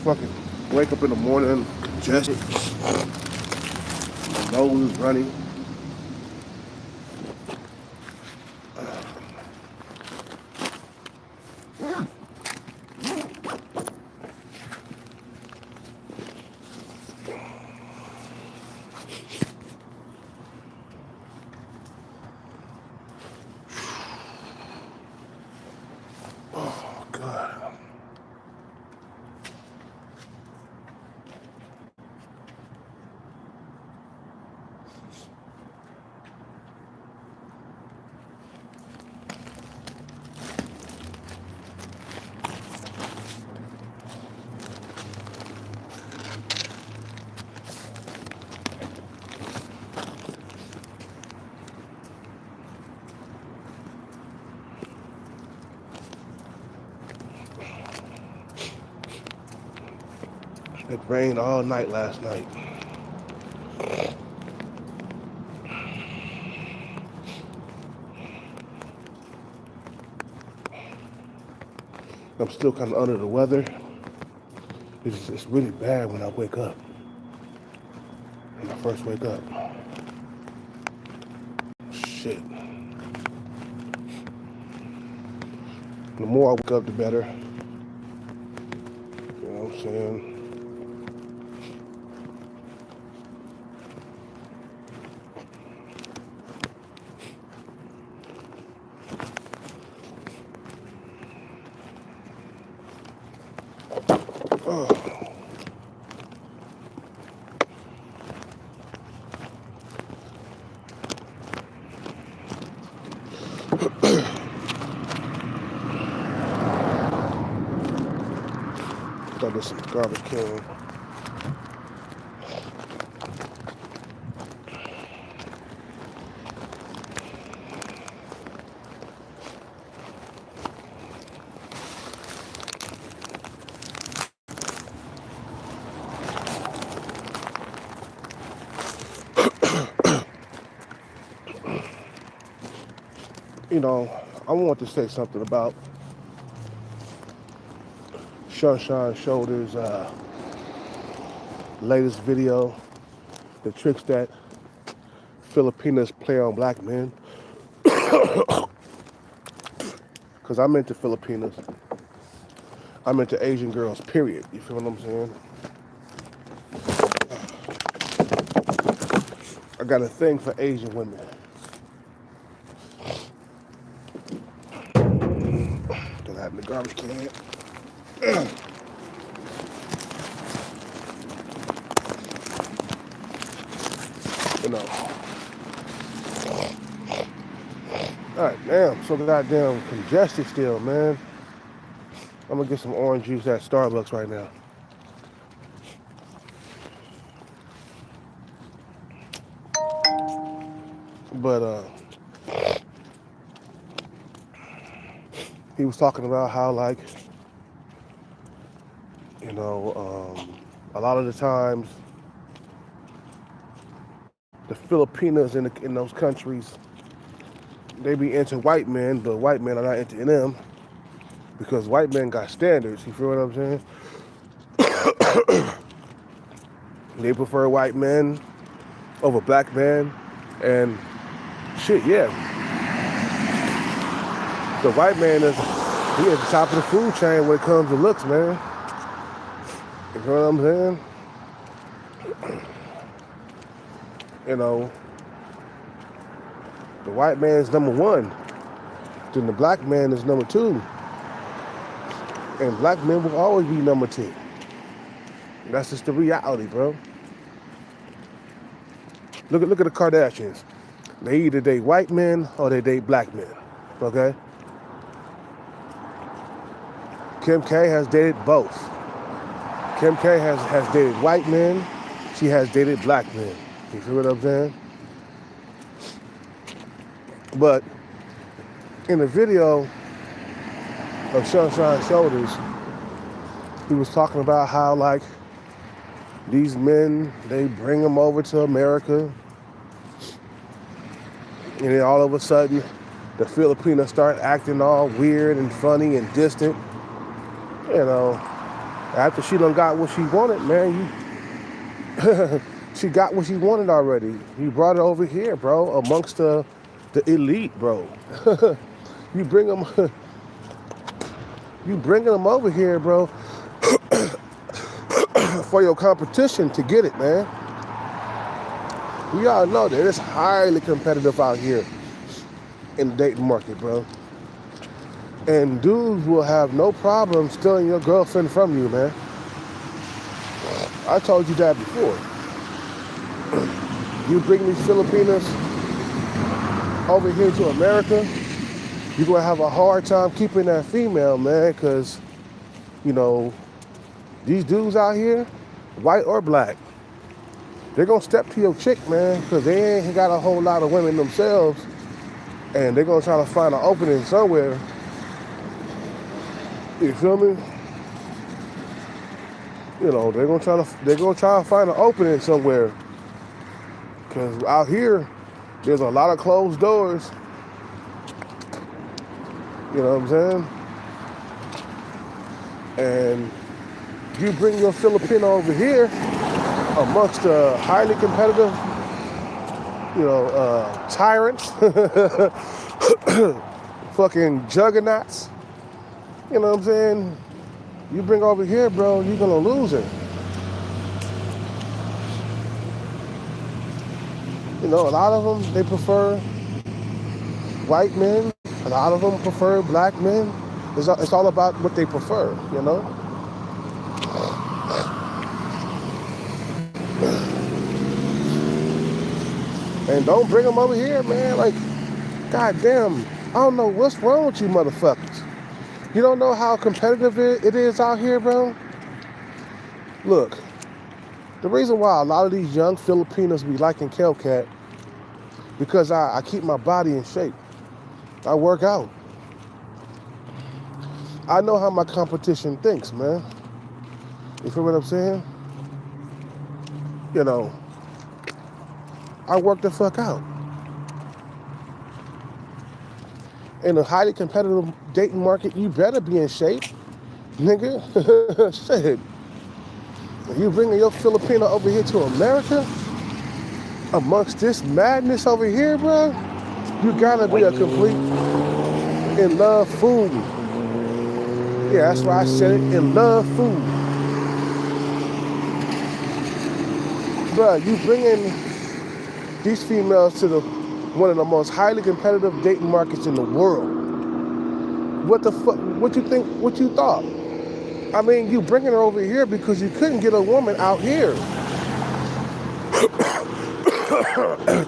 Fucking wake up in the morning, congested, my nose is running. Oh, God. It rained all night last night. I'm still kind of under the weather. It's really bad when I wake up. When I first wake up. Shit. The more I wake up, the better. You know what I'm saying? Oh. Thought this was a garbage can. You know, I want to say something about Sunshine Shoulders' latest video, the tricks that Filipinas play on black men. Because I'm into Filipinas. I'm into Asian girls, period. You feel what I'm saying? I got a thing for Asian women. Don't have the garbage can. You know. Alright, damn, so goddamn congested still, man. I'm gonna get some orange juice at Starbucks right now. But he was talking about how, like, you know, a lot of the times the Filipinas in those countries, they be into white men, but white men are not into them because white men got standards. You feel what I'm saying? They prefer white men over black men, and shit, yeah. The white man is at the top of the food chain when it comes to looks, man. You know what I'm saying? You know, the white man is number one, then the black man is number two, and black men will always be number two. That's just the reality, bro. Look at the Kardashians. They either date white men or they date black men, okay? Kim K has dated both. Kim K has dated white men. She has dated black men. You feel what I'm saying? But in the video of Sunshine Shoulders, he was talking about how, like, these men, they bring them over to America, and then all of a sudden, the Filipinos start acting all weird and funny and distant. You know, after she done got what she wanted, man, she got what she wanted already. You brought her over here, bro, amongst the elite, bro. you bringing them over here, bro, for your competition to get it, man. We all know that it's highly competitive out here in the dating market, bro. And dudes will have no problem stealing your girlfriend from you, man. I told you that before. You bring these Filipinos over here to America, you're going to have a hard time keeping that female, man, because, you know, these dudes out here, white or black, they're going to step to your chick, man, because they ain't got a whole lot of women themselves, and they're going to try to find an opening somewhere. You feel me? You know, they're gonna try to find an opening somewhere. Cause out here, there's a lot of closed doors. You know what I'm saying? And you bring your Filipino over here amongst the highly competitive, you know, tyrants, fucking juggernauts. You know what I'm saying? You bring over here, bro, you're gonna lose it. You know, a lot of them, they prefer white men. A lot of them prefer black men. It's all about what they prefer, you know? And don't bring them over here, man. Like, goddamn, I don't know what's wrong with you motherfuckers. You don't know how competitive it is out here, bro? Look, the reason why a lot of these young Filipinos be liking Hellcat, because I keep my body in shape. I work out. I know how my competition thinks, man. You feel what I'm saying? You know, I work the fuck out. in a highly competitive dating market, you better be in shape, nigga. Shit. You bringing your Filipino over here to America amongst this madness over here, bro? You gotta be a complete in love fool. Yeah, that's why I said it, in love fool. Bro, you bringing these females to one of the most highly competitive dating markets in the world. What the fuck? What you think? What you thought? I mean, you bringing her over here because you couldn't get a woman out here.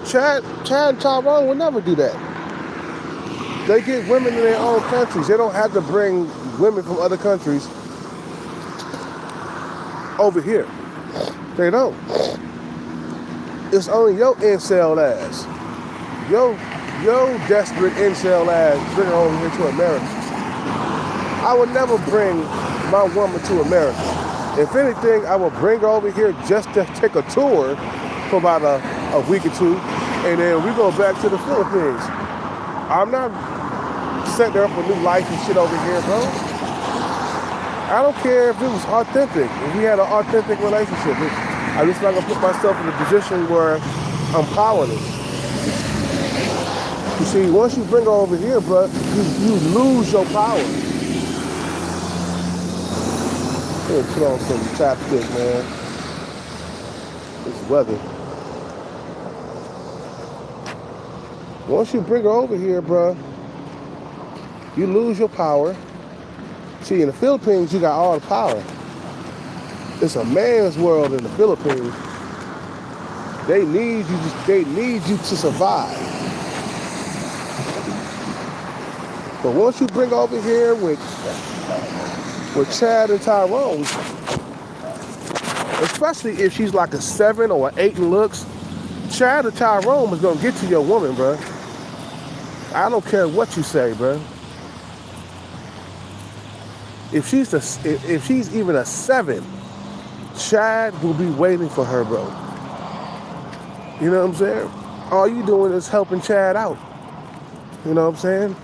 Chad and Tyrone would never do that. They get women in their own countries. They don't have to bring women from other countries over here. They don't. It's only your incel ass. Yo desperate incel ass bring her over here to America. I would never bring my woman to America. If anything, I would bring her over here just to take a tour for about a week or two, and then we go back to the Philippines. I'm not setting her up a new life and shit over here, bro. I don't care if it was authentic, if we had an authentic relationship. I'm just not gonna put myself in a position where I'm powerless. You see, once you bring her over here, bro, you lose your power. I'm gonna put on some chapstick, man. It's weather. Once you bring her over here, bro, you lose your power. See, in the Philippines, you got all the power. It's a man's world in the Philippines. They need you to survive. But once you bring over here with Chad and Tyrone, especially if she's like a 7 or an 8 in looks, Chad or Tyrone is gonna get to your woman, bro. I don't care what you say, bro. If she's even a 7, Chad will be waiting for her, bro. You know what I'm saying? All you doing is helping Chad out. You know what I'm saying?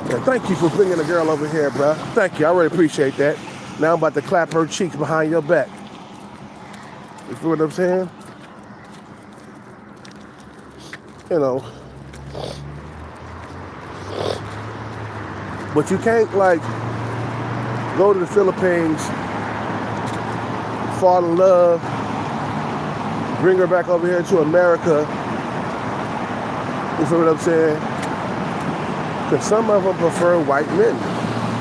Yeah, thank you for bringing the girl over here, bro. Thank you. I really appreciate that. Now I'm about to clap her cheeks behind your back. You feel what I'm saying? You know. But you can't, like, go to the Philippines, fall in love, bring her back over here to America. You feel what I'm saying? Because some of them prefer white men,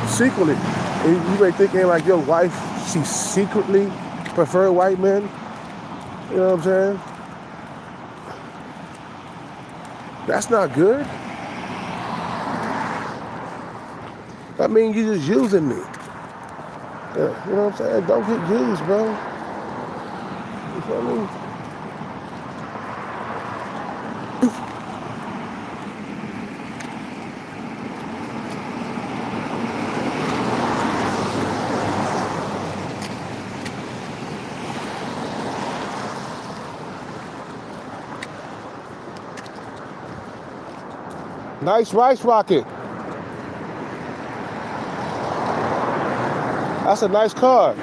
secretly. And you may thinking like your wife, she secretly prefer white men. You know what I'm saying? That's not good. That means you just using me. Yeah, you know what I'm saying? Don't get used, bro. You feel me? Nice rice rocket. That's a nice car.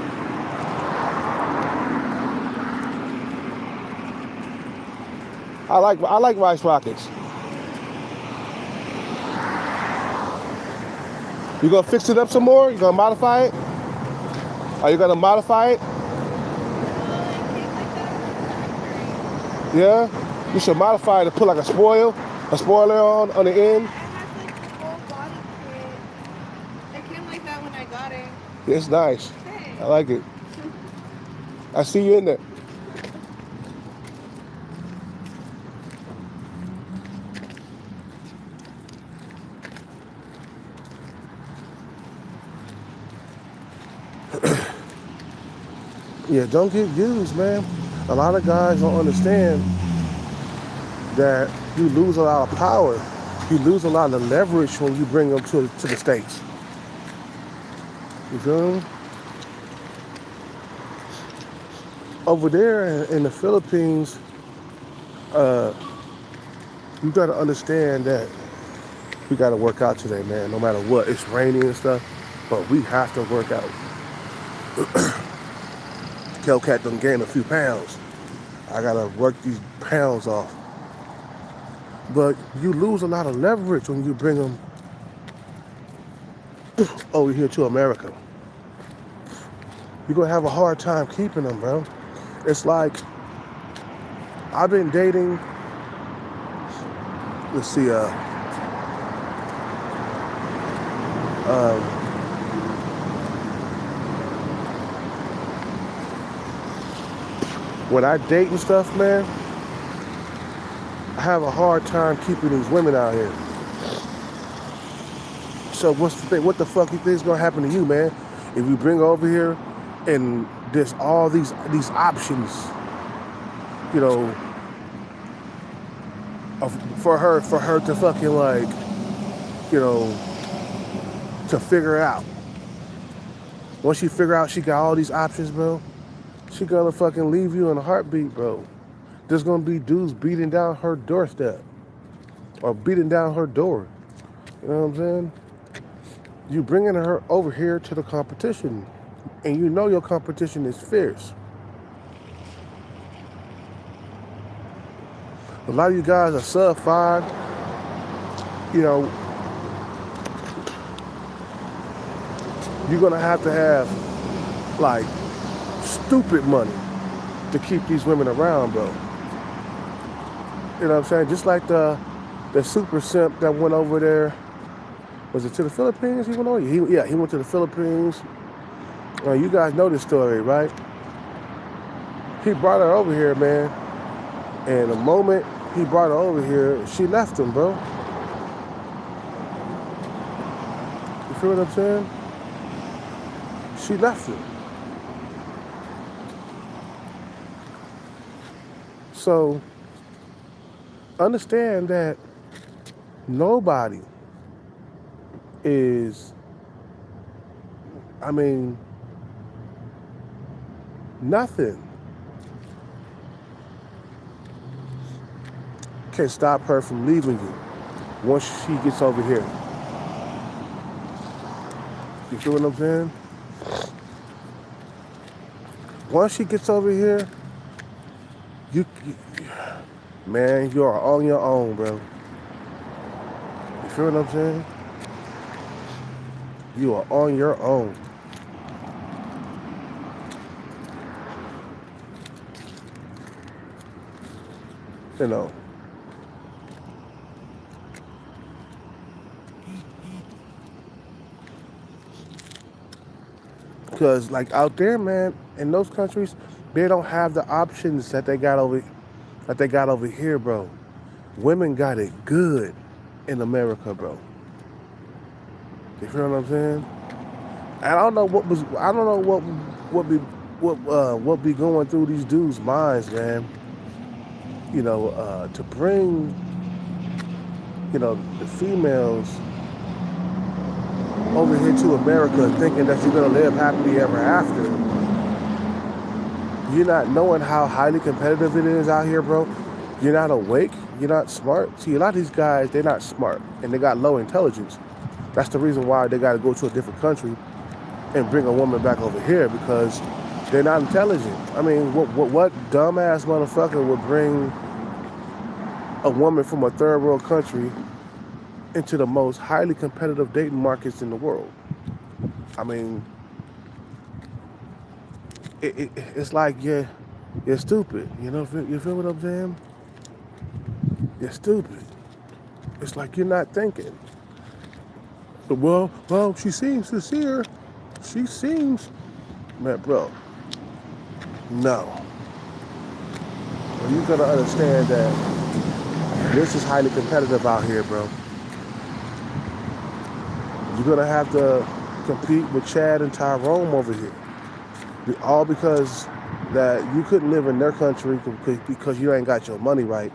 I like rice rockets. You gonna fix it up some more? You gonna modify it? Are you gonna modify it? Yeah? You should modify it to put like a spoiler on the end. It's nice. Hey. I like it. I see you in there. Yeah, don't get used, man. A lot of guys don't understand that you lose a lot of power. You lose a lot of leverage when you bring them to the States. You feel me? Over there in the Philippines, Uh, you gotta understand that we gotta work out today, man. No matter what, it's rainy and stuff, but we have to work out. Kelcat done gained a few pounds. I gotta work these pounds off. But you lose a lot of leverage when you bring them over here to America. You're gonna have a hard time keeping them, bro. It's like I've been dating. Let's see. Um, when I date and stuff, man, I have a hard time keeping these women out here. So what's the thing? What the fuck you think is gonna happen to you, man? If we bring her over here and there's all these options, you know, for her to fucking like, you know, to figure out. Once she figure out she got all these options, bro, she gonna fucking leave you in a heartbeat, bro. There's gonna be dudes beating down her doorstep or beating down her door. You know what I'm saying? You bringing her over here to the competition, and you know your competition is fierce. A lot of you guys are sub 5. You know, you're gonna have like stupid money to keep these women around, bro. You know what I'm saying? Just like the super simp that went over there. Was it to the Philippines he went over? He went to the Philippines. You guys know this story, right? He brought her over here, man. And the moment he brought her over here, she left him, bro. You feel what I'm saying? She left him. So, understand that nobody is, nothing can stop her from leaving you once she gets over here. You feel what I'm saying? Once she gets over here, man, you are on your own, bro. You feel what I'm saying? You are on your own. You know. Because like out there, man, in those countries, they don't have the options that they got over here, bro. Women got it good in America, bro. You feel what I'm saying? And I don't know what be going through these dudes' minds, man. You know, to bring, you know, the females over here to America thinking that you're gonna live happily ever after. You're not knowing how highly competitive it is out here, bro. You're not awake. You're not smart. See, a lot of these guys, they're not smart and they got low intelligence. That's the reason why they got to go to a different country and bring a woman back over here, because they're not intelligent. I mean, what dumbass motherfucker would bring a woman from a third world country into the most highly competitive dating markets in the world? I mean, it's like you're stupid. You know, you feel what I'm saying? You're stupid. It's like you're not thinking. Well, she seems sincere. She seems, man, bro. No. Well, you gotta understand that this is highly competitive out here, bro. You're gonna have to compete with Chad and Tyrone over here. All because that you couldn't live in their country because you ain't got your money right,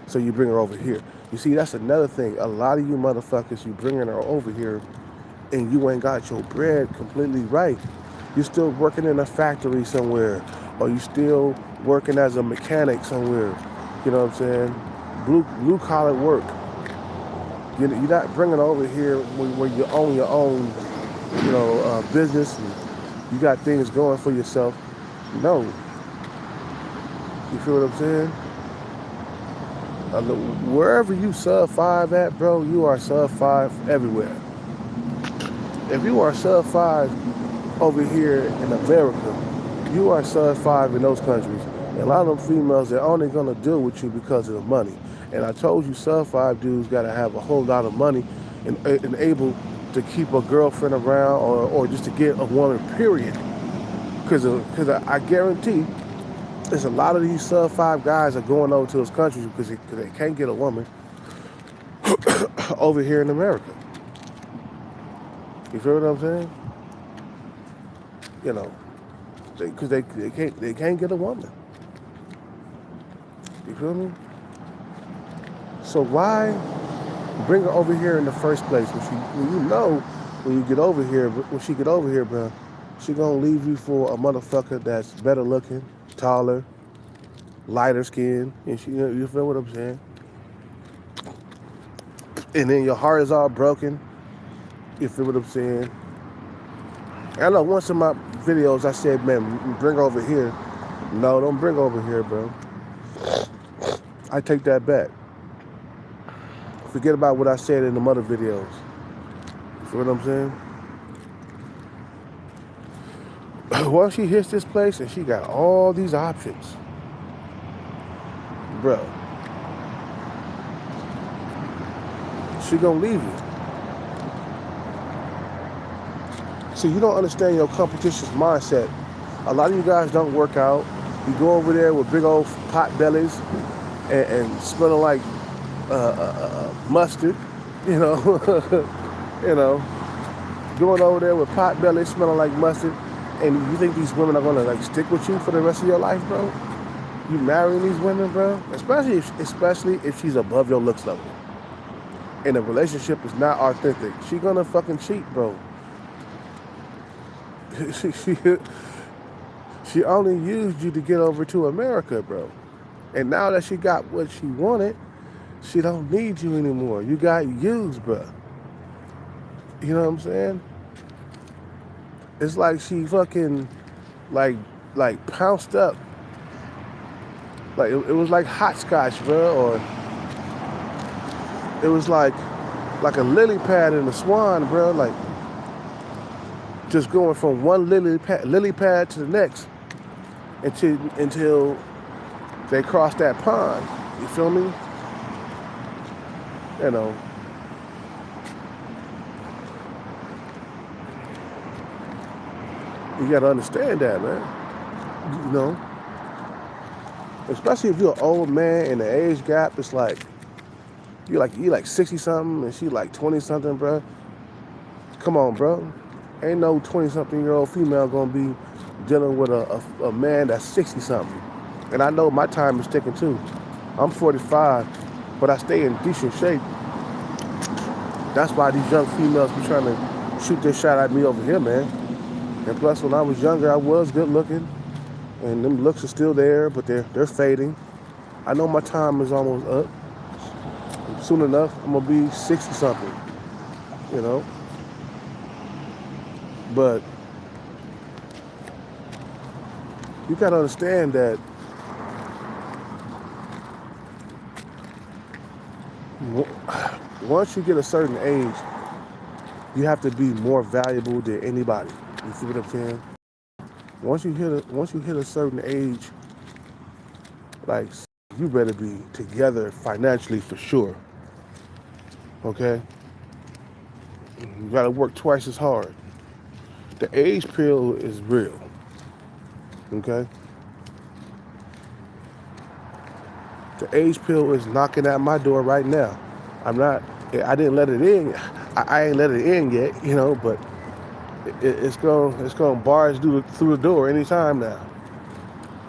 so you bring her over here. You see, that's another thing. A lot of you motherfuckers, you bringing her over here and you ain't got your bread completely right. You're still working in a factory somewhere, or you still working as a mechanic somewhere, You know what I'm saying? Blue collar work. You're not bringing over here where you own your own, business and you got things going for yourself. No, you feel what I'm saying? Wherever you sub 5 at, bro, you are sub 5 everywhere. If you are sub 5 over here in America, you are sub 5 in those countries. And a lot of them females, they're only gonna deal with you because of the money. And I told you, sub 5 dudes gotta have a whole lot of money and able to keep a girlfriend around or just to get a woman, period. Because I guarantee there's a lot of these sub 5 guys are going over to those countries because they can't get a woman over here in America. You feel what I'm saying? You know, because they can't get a woman. You feel me? So why bring her over here in the first place when you get over here, bro, she gonna leave you for a motherfucker that's better looking, taller, lighter skin, and you feel what I'm saying? And then your heart is all broken. You feel what I'm saying? I know once in my videos I said, man, bring her over here. No, don't bring her over here, bro. I take that back. Forget about what I said in the other videos. You feel what I'm saying? Well, she hits this place and she got all these options. Bro. She gonna leave you. See, you don't understand your competition's mindset. A lot of you guys don't work out. You go over there with big old pot bellies and smelling like mustard, you know, going over there with pot bellies smelling like mustard, and you think these women are gonna like stick with you for the rest of your life, bro? You marrying these women, bro? Especially if she's above your looks level, and the relationship is not authentic. She gonna fucking cheat, bro. She only used you to get over to America, bro. And now that she got what she wanted, she don't need you anymore. You got used, bro. You know what I'm saying? It's like she fucking like pounced up. Like it was like hopscotch, bro, or it was like a lily pad and a swan, bro. Like just going from one lily pad to the next until they cross that pond. You feel me? You know. You gotta understand that, man. You know. Especially if you're an old man and the age gap is like you like 60 something and she like 20 something, bro. Come on, bro. Ain't no 20 something year old female gonna be dealing with a man that's 60 something. And I know my time is ticking too. I'm 45, but I stay in decent shape. That's why these young females be trying to shoot their shot at me over here, man. And plus, when I was younger, I was good looking, and them looks are still there, but they're fading. I know my time is almost up. Soon enough, I'm gonna be 60 something, you know. But you gotta understand that once you get a certain age, you have to be more valuable than anybody. You see what I'm saying? Once you hit a certain age, like you better be together financially for sure. Okay? You gotta work twice as hard. The age pill is real. Okay? The age pill is knocking at my door right now. I didn't let it in. I ain't let it in yet, you know, but it's going bars through the door anytime now.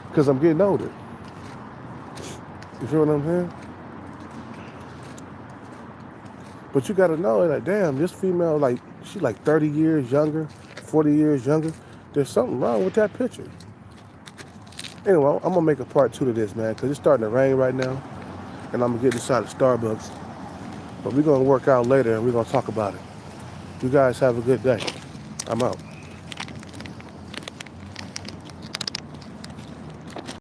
Because I'm getting older. You feel what I'm saying? But you gotta know, like, damn, this female, like, she's like 30 years younger, 40 years younger. There's something wrong with that picture. Anyway, I'm gonna make a part 2 to this, man, because it's starting to rain right now, and I'm gonna get inside of Starbucks. But we're gonna work out later, and we're gonna talk about it. You guys have a good day. I'm out.